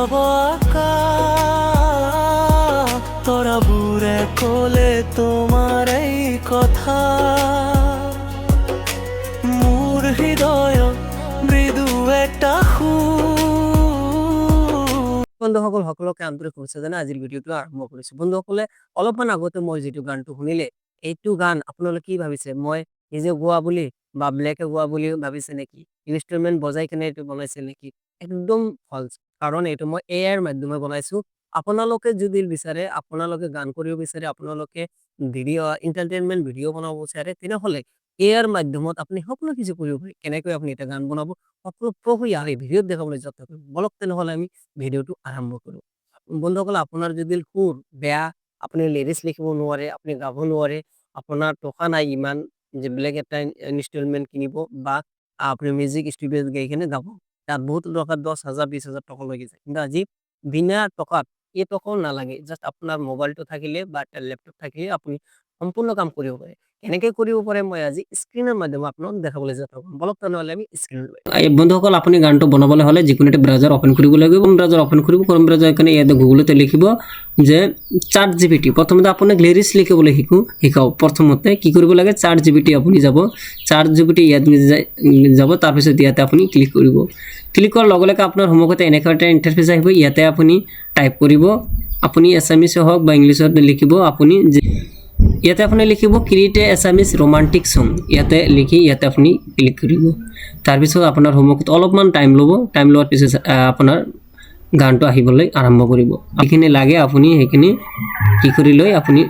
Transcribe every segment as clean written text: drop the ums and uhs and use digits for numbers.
নীৰব আকাশ তৰাবোৰে ক'লে তোমাৰ এই কথা মোৰ হৃদয়ত মৃদু এটা বন্ধুসকল সকলোকে আন্তৰিক শুভেচ্ছা জনাই আজিৰ ভিডিঅ'টো আৰম্ভ কৰিছো। বন্ধুসকলে অলপমান আগতে মই যিটো গানটো শুনিলে এইটো গান আপোনালোকে কি ভাবিছে মই নিজে গোৱা বুলি বা ব্লেকে গোৱা বুলি ভাবিছে নেকি ইনষ্ট্ৰুমেন্ট বজাই কেনে এইটো বনাইছে নেকি একদম ফলছ কাৰণ এইটো মই এআইৰ মাধ্যমে বনাইছো। আপোনালোকে যদি বিচাৰে আপোনালোকে গান কৰিব বিচাৰে আপোনালোকে ভিডিঅ' এন্টাৰটেইনমেন্ট ভিডিঅ' বনাব বিচাৰে তেনেহলে এআইৰ মাধ্যমত আপুনি সকলো কিছু কৰিব পাৰে। কেনেকৈ আপুনি এটা গান বনাব সকলো প্ৰক্ৰিয়া এই ভিডিঅ'ত দেখাবলৈ যত্ন কৰিম। বলক তেনেহলে আমি ভিডিঅ'টো আৰম্ভ কৰো। বন্ধুসকল আপোনাৰ যদি সুৰ বেয়া আপুনি লিৰিক্স লিখিব নোৱাৰে আপুনি গাব নোৱাৰে আপোনাৰ টকা নাই ইমান যে বেলেগ এটা ইনষ্টলমেন্ট কিনিব বা আপনি মিউজিক স্টুডিওত গৈ কিনে গাব তাত বহুত টকা 10,000 20,000 টকা লাগি যায়। কিন্তু আজি বিনা টকাত এই টকাও নালাগে জাস্ট আপোনাৰ মোবাইলটো থাকিলে বা ল্যাপটপ থাকিলে আপুনি সম্পূৰ্ণ কাম কৰিব পাৰে। কেনেকৈ কৰিব পাৰে মই আজি স্ক্ৰিনৰ মাধ্যমে আপোনাক দেখাবলৈ যত্ন কৰিম। বলক তেনেহলে আমি স্ক্ৰিন বন্ধুসকল আপুনি গানটো বনাবলৈ হলে যিকোনো এটা ব্ৰাউজাৰ ওপেন কৰিব লাগিব। ব্ৰাউজাৰ ওপেন কৰিব ক্ৰম ব্ৰাউজাৰ এখানে ইয়াতে গুগলতে লিখিব যে চ্যাট জিপিটি প্ৰথমতে আপোনাক লিৰিক্স লিখিবলৈ শিকাও প্ৰথমতে কি কৰিব লাগে চ্যাট জিপিটি আপুনি যাব চ্যাট জিপিটি ইয়াত যাব তাৰ পিছত ইয়াতে আপুনি ক্লিক কৰিব। ক্লিক কৰাৰ লগে লগে আপোনাৰ সন্মুখতে এনেকুৱা এটা ইন্টাৰফেস আহিব। ইয়াতে আপুনি টাইপ কৰিব আপুনি এছএমএছ হওক বা ইংলিছত লিখিব আপুনি ইয়াতে আপুনি লিখিব ক্ৰিয়েট এ এছএমএছ ৰোমান্টিক সং ইয়াতে লিখি ইয়াতে আপুনি ক্লিক কৰিব। তাৰ পিছত আপোনাৰ সন্মুখত অলপমান টাইম ল'ব টাইম লোৱাৰ পিছত আপোনাৰ গানটো আহিবলৈ আৰম্ভ কৰিব। এইখিনি লাগে আপুনি সেইখিনি কি কৰি লৈ আপুনি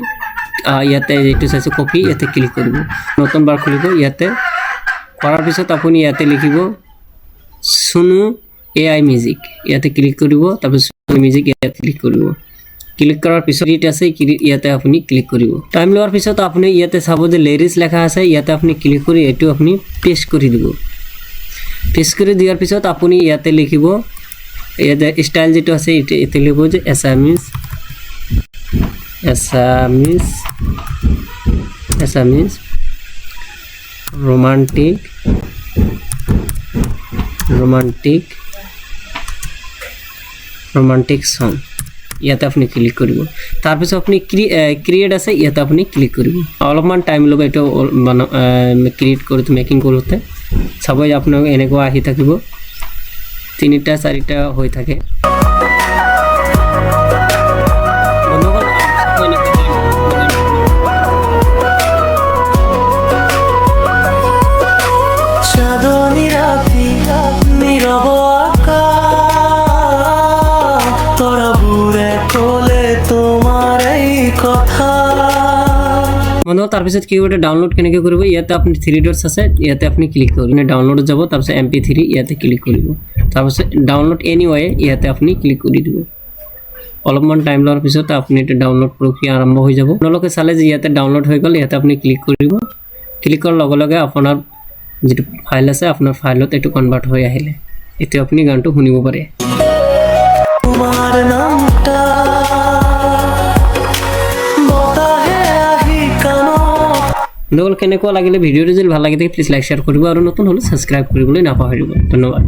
ইয়াতে যেটো চাইছে কপি ইয়াতে ক্লিক কৰিব নতুন বাৰ খুলিব ইয়াতে কৰাৰ পিছত আপুনি ইয়াতে লিখিব শুনু এআই মিউজিক ইয়াতে ক্লিক কৰিব তাৰপিছত মিউজিক ইয়াতে ক্লিক কৰিব। ক্লিক কৰাৰ পিছত ইট আছে ইয়াতে আপুনি ক্লিক কৰিব। টাইম লোৱাৰ পিছত আপুনি ইয়াতে চাব যে লিৰিক্স লেখা আছে ইয়াতে আপুনি ক্লিক কৰি এটো আপুনি পেস্ট কৰি দিব। পেস্ট কৰি দিয়াৰ পিছত আপুনি ইয়াতে লিখিব ইয়াতে স্টাইল যেটো আছে এতে লিখিব যে এছামিজ romantic song ইয়াতে আপনি ক্লিক কৰিব। তাৰ পিছত আপনি ক্ৰিয়েট আছে ইয়াতে আপনি ক্লিক কৰিব। অলপমান টাইম ল'ব এটা ক্ৰিয়েট কৰোতে মেকিং কৰোতে চাবই আপোনাক এনেকুৱা আহি থাকিব 3টা 4টা হৈ থাকে। বন্ধু তাৰ পিছত কি কৰিব ডাউনলোড কেনেকৈ কৰিব ইয়াতে আপুনি 3 ডটস আছে ইয়াতে আপুনি ক্লিক কৰিব ডাউনলোড যাব তাৰ পিছত mp3 ইয়াতে ক্লিক কৰিব তাৰ পিছত ডাউনলোড এনিৱে ইয়াতে আপুনি ক্লিক কৰি দিব। অলপমান টাইম লোৱাৰ পিছত আপুনি এটা ডাউনলোড প্ৰক্ৰিয়া আৰম্ভ হৈ যাব। আপোনালোকে চালে যে ইয়াতে ডাউনলোড হৈ গ'ল ইয়াতে আপুনি ক্লিক কৰিব। ক্লিক কৰাৰ লগে লগে আপোনাৰ যেটো ফাইল আছে আপোনাৰ ফাইলত এটো কনভাৰ্ট হৈ আহিলে এতিয়া আপুনি গানটো শুনিব পাৰে। তোমাৰ নামটা কেনেকুৱা লাগিলে ভিডিঅ'টো যদি ভাল লাগে প্লিজ লাইক শ্বেয়াৰ কৰিব আৰু নতুন হলে সাবস্ক্ৰাইব কৰিবলৈ নাপাহৰিব। ধন্যবাদ।